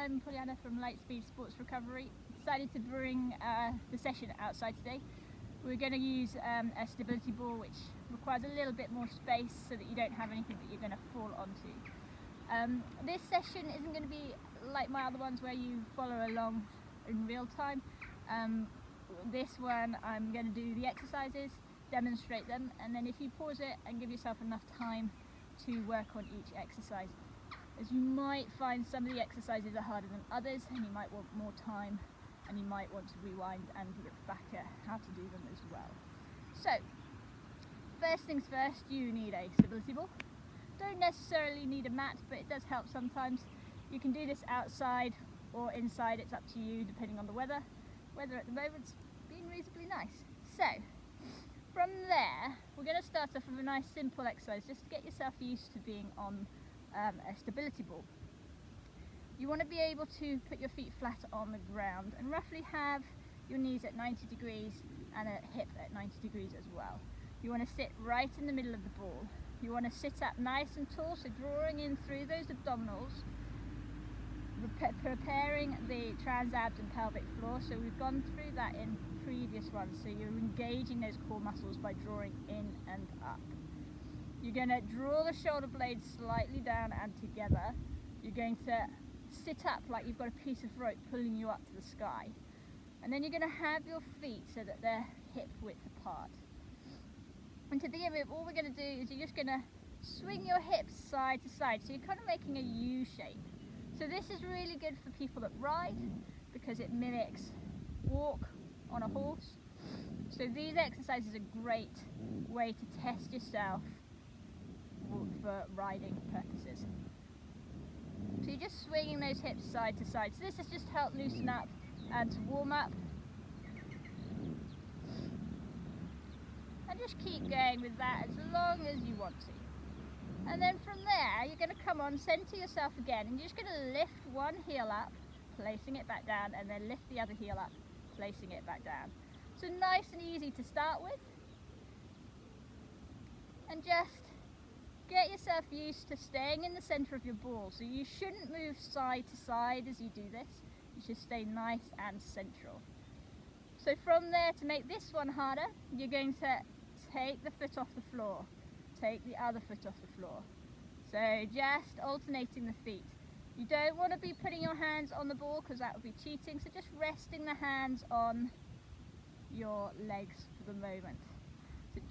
I'm Pollyanna from Lightspeed Sports Recovery. Decided to bring the session outside today. We're going to use a stability ball which requires a little bit more space so that you don't have anything that you're going to fall onto. This session isn't going to be like my other ones where you follow along in real time. This one I'm going to do the exercises, demonstrate them, and then if you pause it and give yourself enough time to work on each exercise, as you might find some of the exercises are harder than others and you might want more time and you might want to rewind and look back at how to do them as well. So first things first, you need a stability ball. Don't necessarily need a mat, but it does help sometimes. You can do this outside or inside, it's up to you depending on the weather. Weather at the moment's been reasonably nice. So from there we're going to start off with a nice simple exercise just to get yourself used to being on a stability ball. You want to be able to put your feet flat on the ground and roughly have your knees at 90 degrees and a hip at 90 degrees as well. You want to sit right in the middle of the ball. You want to sit up nice and tall, so drawing in through those abdominals, preparing the trans abs and pelvic floor. So we've gone through that in previous ones, so you're engaging those core muscles by drawing in and up. You're going to draw the shoulder blades slightly down and together. You're going to sit up like you've got a piece of rope pulling you up to the sky. And then you're going to have your feet so that they're hip width apart. And to begin with, all we're going to do is you're just going to swing your hips side to side. So you're kind of making a U shape. So this is really good for people that ride because it mimics walk on a horse. So these exercises are a great way to test yourself for riding purposes. So you're just swinging those hips side to side. So this has just helped loosen up and to warm up. And just keep going with that as long as you want to. And then from there, you're going to come on, center yourself again, and you're just going to lift one heel up, placing it back down, and then lift the other heel up, placing it back down. So nice and easy to start with. And just get yourself used to staying in the center of your ball. So you shouldn't move side to side as you do this. You should stay nice and central. So from there, to make this one harder, you're going to take the foot off the floor, take the other foot off the floor. So just alternating the feet. You don't want to be putting your hands on the ball because that would be cheating. So just resting the hands on your legs for the moment.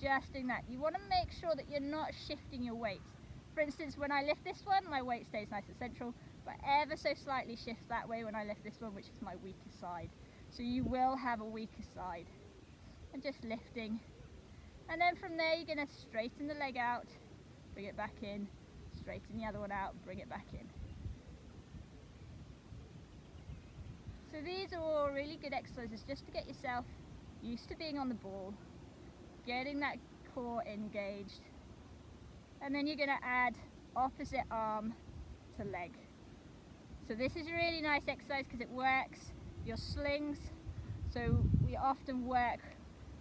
Adjusting that. You want to make sure that you're not shifting your weight. For instance, when I lift this one, my weight stays nice and central, but ever so slightly shift that way when I lift this one, which is my weaker side. So you will have a weaker side. And just lifting. And then from there, you're going to straighten the leg out, bring it back in, straighten the other one out, bring it back in. So these are all really good exercises just to get yourself used to being on the ball, getting that core engaged, and then you're going to add opposite arm to leg. So this is a really nice exercise because it works your slings. So we often work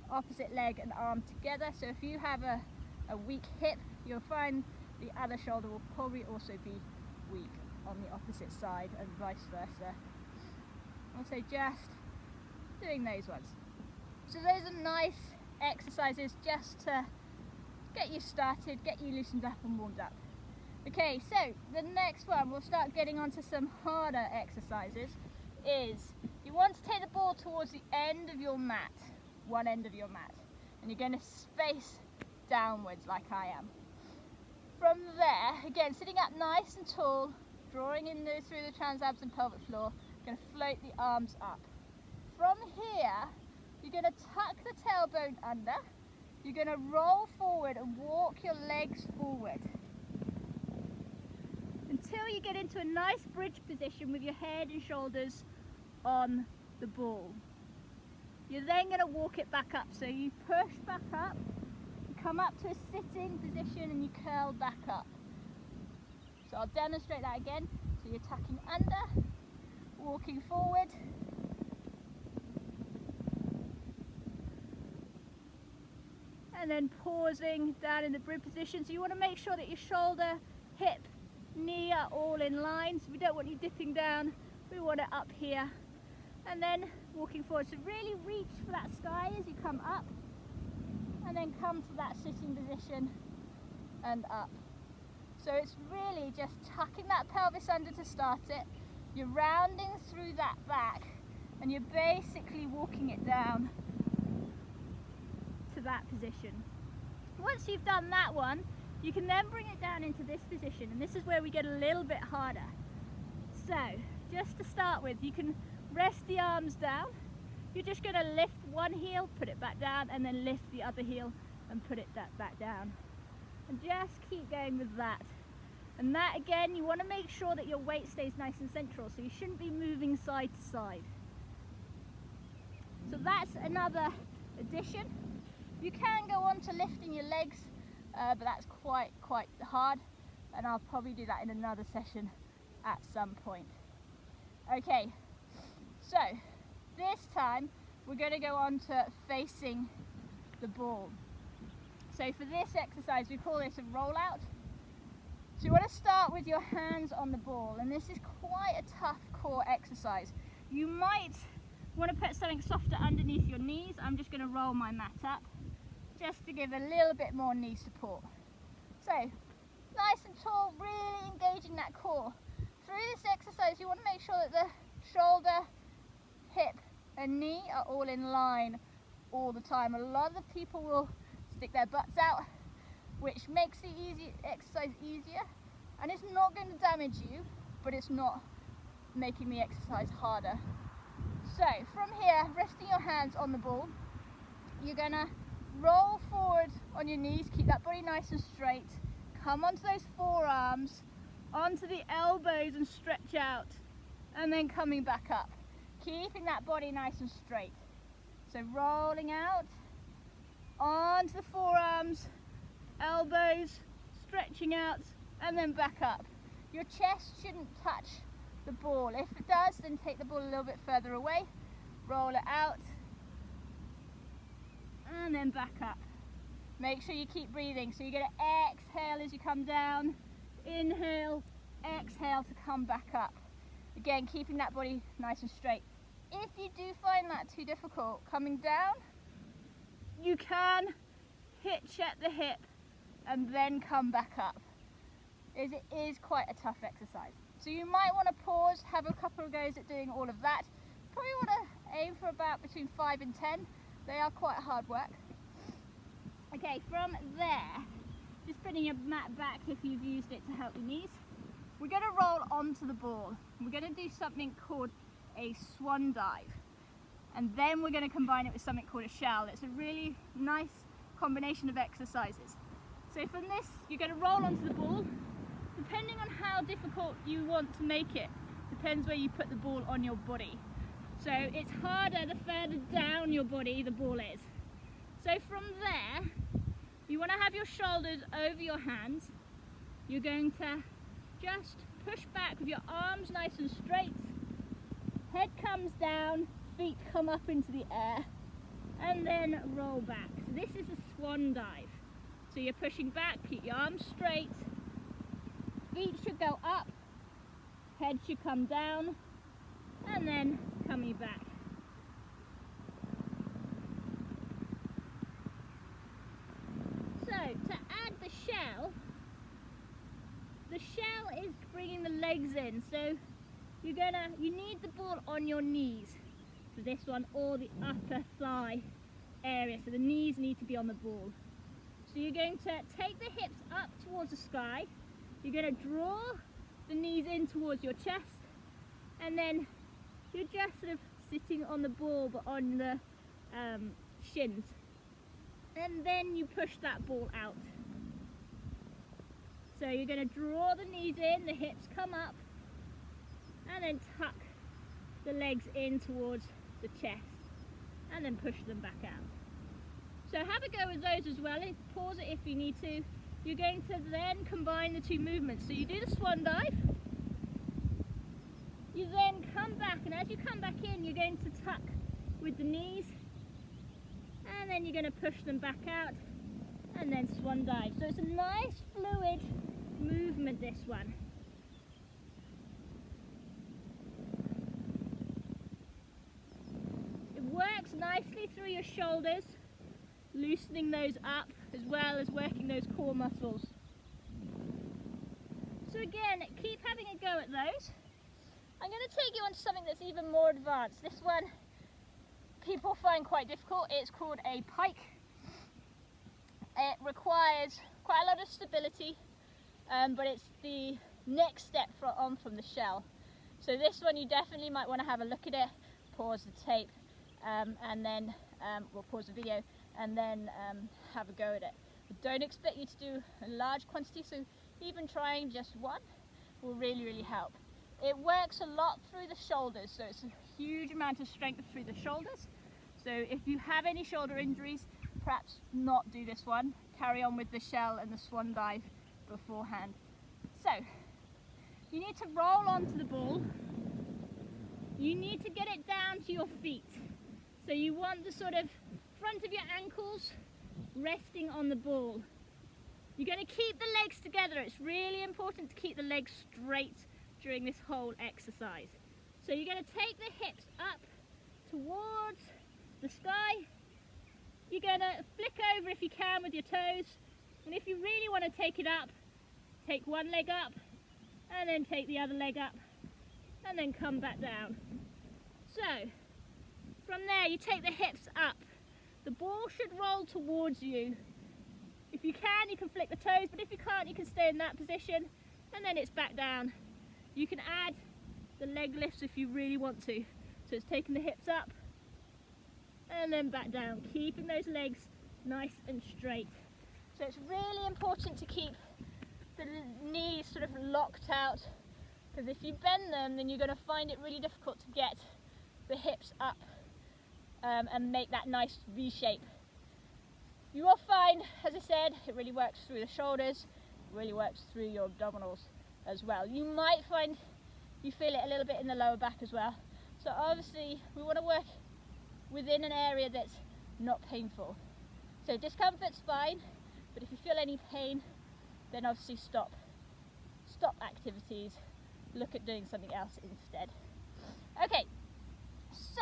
opposite leg and arm together. So if you have a weak hip, you'll find the other shoulder will probably also be weak on the opposite side and vice versa. Also just doing those ones. So those are nice exercises just to get you started, get you loosened up and warmed up. Okay, so the next one, we'll start getting onto some harder exercises, is you want to take the ball towards the end of your mat, one end of your mat, and you're going to face downwards like I am. From there, again, sitting up nice and tall, drawing in through the trans abs and pelvic floor, going to float the arms up. From here, you're going to tuck the tailbone under, you're going to roll forward and walk your legs forward until you get into a nice bridge position with your head and shoulders on the ball. You're then going to walk it back up, so you push back up, you come up to a sitting position and you curl back up. So I'll demonstrate that again. So you're tucking under, walking forward, and then pausing down in the bridge position. So you want to make sure that your shoulder, hip, knee are all in line. So we don't want you dipping down We want it up here, and then walking forward. So really reach for that sky as you come up, and then come to that sitting position and up. So it's really just tucking that pelvis under to start it. You're rounding through that back, and you're basically walking it down to that position. Once you've done that one, you can then bring it down into this position, and this is where we get a little bit harder. So just to start with, you can rest the arms down. You're just going to lift one heel, put it back down, and then lift the other heel and put it back down. And just keep going with that. And that again, you want to make sure that your weight stays nice and central, so you shouldn't be moving side to side. So that's another addition. You can go on to lifting your legs, but that's quite hard, and I'll probably do that in another session at some point. Okay, so this time we're going to go on to facing the ball. So for this exercise, we call this a rollout. So you want to start with your hands on the ball, and this is quite a tough core exercise. You might want to put something softer underneath your knees. I'm just going to roll my mat up just to give a little bit more knee support. So nice and tall, really engaging that core. Through this exercise, you want to make sure that the shoulder, hip and knee are all in line all the time. A lot of the people will stick their butts out, which makes the exercise easier, and it's not going to damage you, but it's not making the exercise harder. So from here, resting your hands on the ball, you're going to roll forward on your knees, keep that body nice and straight, come onto those forearms, onto the elbows and stretch out, and then coming back up, keeping that body nice and straight. So rolling out, onto the forearms, elbows, stretching out, and then back up. Your chest shouldn't touch the ball. If it does, then take the ball a little bit further away, roll it out, and then back up. Make sure you keep breathing. So you're going to exhale as you come down, inhale, exhale to come back up. Again, keeping that body nice and straight. If you do find that too difficult coming down, you can hitch at the hip and then come back up. It is quite a tough exercise. So you might want to pause, have a couple of goes at doing all of that. Probably want to aim for about between 5 and 10. They are quite hard work. Okay, from there, just putting your mat back if you've used it to help your knees. We're going to roll onto the ball. We're going to do something called a swan dive. And then we're going to combine it with something called a shell. It's a really nice combination of exercises. So from this, you're going to roll onto the ball. Depending on how difficult you want to make it, depends where you put the ball on your body. So it's harder the further down your body the ball is. So from there, you want to have your shoulders over your hands. You're going to just push back with your arms nice and straight. Head comes down, feet come up into the air, and then roll back. So this is a swan dive. So you're pushing back, keep your arms straight, feet should go up, head should come down, and then coming back. So to add the shell is bringing the legs in. So you need the ball on your knees for this one, or the upper thigh area. So the knees need to be on the ball. So you're going to take the hips up towards the sky. You're going to draw the knees in towards your chest, and then you're just sort of sitting on the ball but on the shins, and then you push that ball out. So you're going to draw the knees in, the hips come up, and then tuck the legs in towards the chest, and then push them back out. So have a go with those as well. Pause it if you need to. You're going to then combine the two movements. So you do the swan dive, you then come back, and as you come back in, you're going to tuck with the knees, and then you're going to push them back out, and then swan dive. So it's a nice fluid movement, this one. nicely through your shoulders, loosening those up as well as working those core muscles. So again, keep having a go at those. I'm going to take you on to something that's even more advanced. This one people find quite difficult. It's called a pike. It requires quite a lot of stability, but it's the next step on from the shell. So this one you definitely might want to have a look at it, pause the tape, and then we'll pause the video and then have a go at it. But don't expect you to do a large quantity, so even trying just one will really help. It works a lot through the shoulders, so it's a huge amount of strength through the shoulders. So if you have any shoulder injuries, perhaps not do this one. Carry on with the shell and the swan dive beforehand. So you need to roll onto the ball. You need to get it down to your feet. So you want the sort of front of your ankles resting on the ball. You're going to keep the legs together. It's really important to keep the legs straight during this whole exercise. So you're going to take the hips up towards the sky. You're going to flick over if you can with your toes, and if you really want to take it up, take one leg up and then take the other leg up and then come back down. So from there you take the hips up. The ball should roll towards you. If you can flick the toes, but if you can't, you can stay in that position and then it's back down. You can add the leg lifts if you really want to. So it's taking the hips up and then back down, keeping those legs nice and straight. So it's really important to keep the knees sort of locked out, because if you bend them, then you're going to find it really difficult to get the hips up and make that nice V shape. You will find, as I said, it really works through the shoulders, it really works through your abdominals as well. You might find you feel it a little bit in the lower back as well. So obviously we want to work within an area that's not painful. So discomfort's fine, but if you feel any pain, then obviously stop activities, look at doing something else instead. Okay, so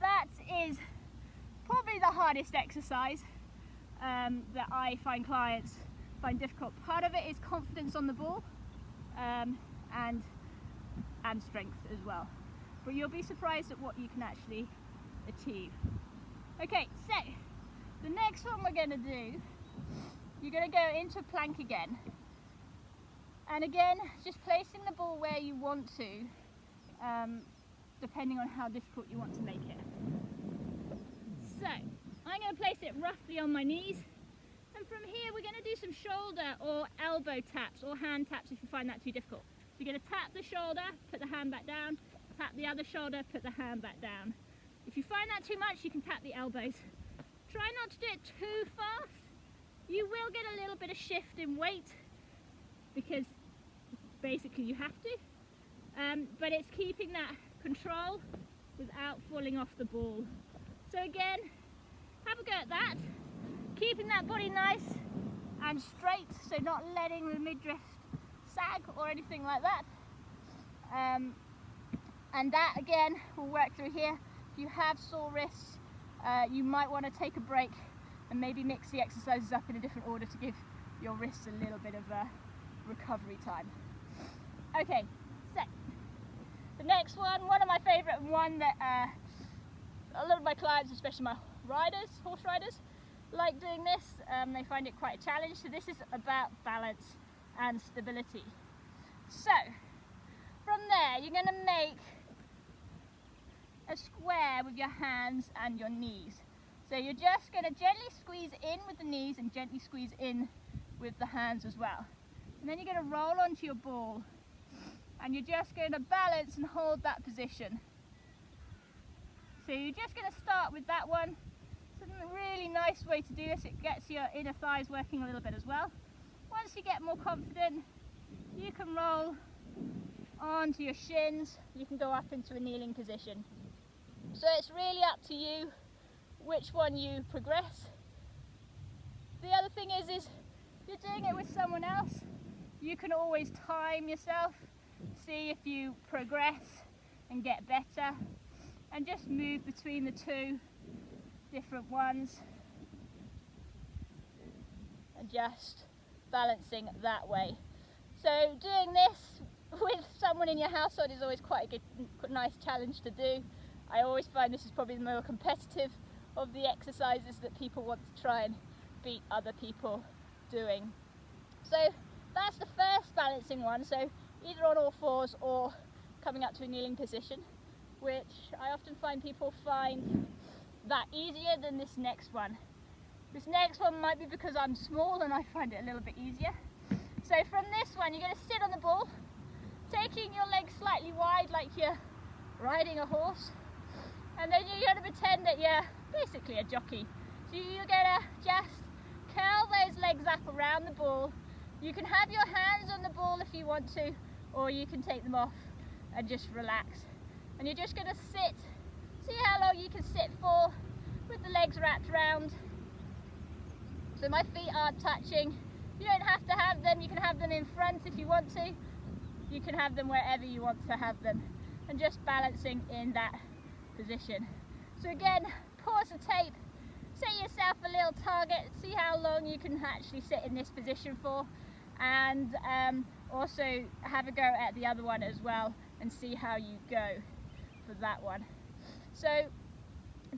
that is probably the hardest exercise that I find clients find difficult. Part of it is confidence on the ball and strength as well, but you'll be surprised at what you can actually achieve. Okay, so the next one we're going to do, you're going to go into plank again, and again just placing the ball where you want to, depending on how difficult you want to make it. So I'm going to place it roughly on my knees, and from here we're going to do some shoulder or elbow taps or hand taps if you find that too difficult. So you're going to tap the shoulder, put the hand back down, tap the other shoulder, put the hand back down. If you find that too much, you can tap the elbows. Try not to do it too fast. You will get a little bit of shift in weight because basically you have to, but it's keeping that control without falling off the ball. So again, have a go at that, keeping that body nice and straight, so not letting the midriff sag or anything like that. And that again will work through here. If you have sore wrists, you might want to take a break and maybe mix the exercises up in a different order to give your wrists a little bit of recovery time. Okay, so the next one of my favourite, one that a lot of my clients, especially my riders, horse riders, like doing this. They find it quite a challenge. So this is about balance and stability. So from there you're going to make a square with your hands and your knees. So you're just going to gently squeeze in with the knees and gently squeeze in with the hands as well. And then you're going to roll onto your ball, and you're just going to balance and hold that position. So you're just going to start with that one. It's a really nice way to do this. It gets your inner thighs working a little bit as well. Once you get more confident, you can roll onto your shins. You can go up into a kneeling position. So it's really up to you which one you progress. The other thing is if you're doing it with someone else, you can always time yourself, see if you progress and get better. and just move between the two different ones and just balancing that way. So doing this with someone in your household is always quite a nice challenge to do. I always find this is probably the more competitive of the exercises that people want to try and beat other people doing. So that's the first balancing one, so either on all fours or coming up to a kneeling position, which I often find people find that easier than this next one. This next one might be because I'm small and I find it a little bit easier. So from this one, you're going to sit on the ball, taking your legs slightly wide like you're riding a horse, and then you're going to pretend that you're basically a jockey. So you're going to just curl those legs up around the ball. You can have your hands on the ball if you want to, or you can take them off and just relax. And you're just going to sit, see how long you can sit for with the legs wrapped around. So my feet aren't touching. You don't have to have them, you can have them in front if you want to. You can have them wherever you want to have them. And just balancing in that position. So again, pause the tape, set yourself a little target, see how long you can actually sit in this position for, and also have a go at the other one as well and see how you go for that one. So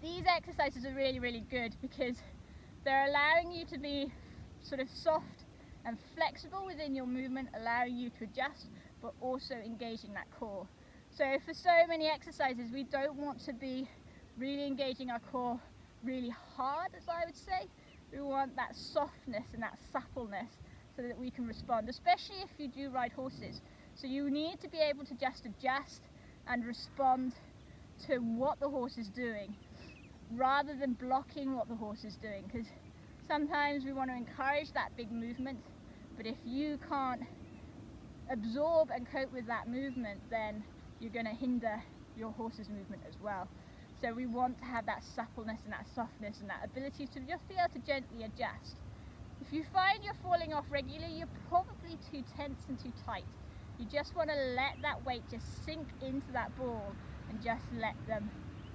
these exercises are really, really good because they're allowing you to be sort of soft and flexible within your movement, allowing you to adjust, but also engaging that core. So for so many exercises, we don't want to be really engaging our core really hard, as I would say. We want that softness and that suppleness so that we can respond, especially if you do ride horses. So you need to be able to just adjust and respond to what the horse is doing, rather than blocking what the horse is doing, because sometimes we want to encourage that big movement, but if you can't absorb and cope with that movement, then you're going to hinder your horse's movement as well. So we want to have that suppleness and that softness and that ability to just be able to gently adjust. If you find you're falling off regularly, you're probably too tense and too tight. You just want to let that weight just sink into that ball and just let them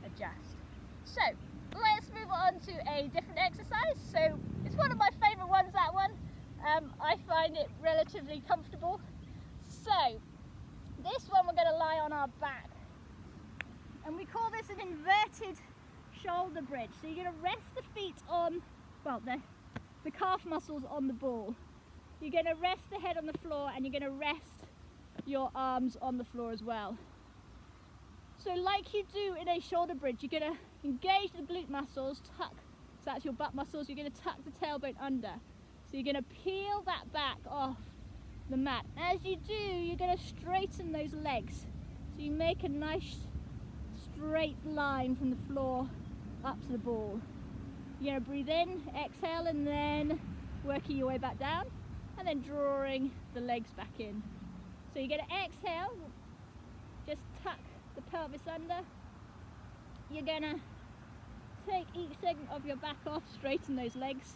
adjust. So let's move on to a different exercise. So it's one of my favourite ones, that one. I find it relatively comfortable. So this one we're going to lie on our back. And we call this an inverted shoulder bridge. So you're going to rest the feet on, well, the calf muscles on the ball. You're going to rest the head on the floor, and you're going to rest your arms on the floor as well. So like you do in a shoulder bridge, you're going to engage the glute muscles, tuck, so that's your butt muscles, you're going to tuck the tailbone under. So you're going to peel that back off the mat. As you do, you're going to straighten those legs. So you make a nice straight line from the floor up to the ball. You're going to breathe in, exhale, and then working your way back down, and then drawing the legs back in. So you're going to exhale, just tuck the pelvis under. You're going to take each segment of your back off, straighten those legs,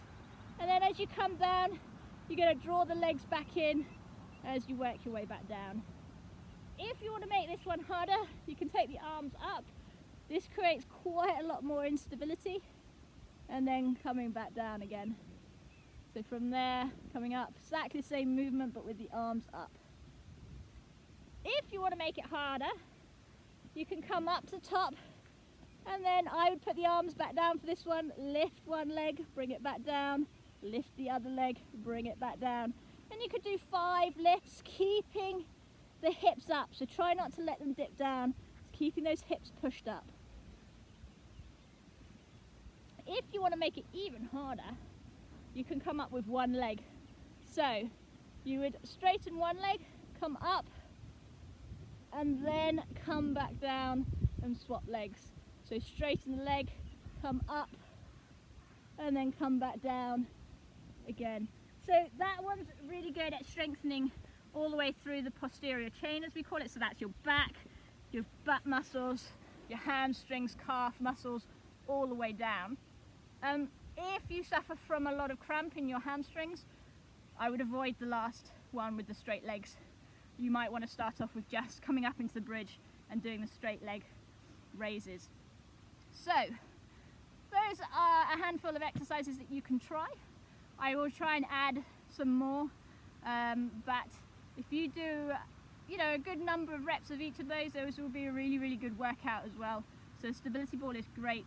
and then as you come down, you're going to draw the legs back in as you work your way back down. If you want to make this one harder, you can take the arms up. This creates quite a lot more instability, and then coming back down again. So from there, coming up, exactly the same movement but with the arms up. If you want to make it harder, you can come up to the top, and then I would put the arms back down for this one, lift one leg, bring it back down, lift the other leg, bring it back down. And you could do 5 lifts, keeping the hips up, so try not to let them dip down, keeping those hips pushed up. If you want to make it even harder, you can come up with one leg. So you would straighten one leg, come up, and then come back down and swap legs. So straighten the leg, come up, and then come back down again. So that one's really good at strengthening all the way through the posterior chain, as we call it. So that's your back, your butt muscles, your hamstrings, calf muscles, all the way down. If you suffer from a lot of cramp in your hamstrings, I would avoid the last one with the straight legs. You might want to start off with just coming up into the bridge and doing the straight leg raises. So those are a handful of exercises that you can try. I will try and add some more, but if you do a good number of reps of each of those will be a really good workout as well. So stability ball is great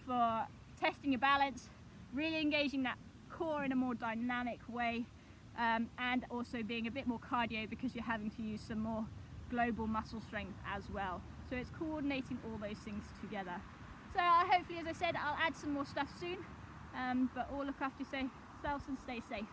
for testing your balance, really engaging that core in a more dynamic way, and also being a bit more cardio because you're having to use some more global muscle strength as well. So it's coordinating all those things together. So hopefully, as I said, I'll add some more stuff soon, but all look after yourselves and stay safe.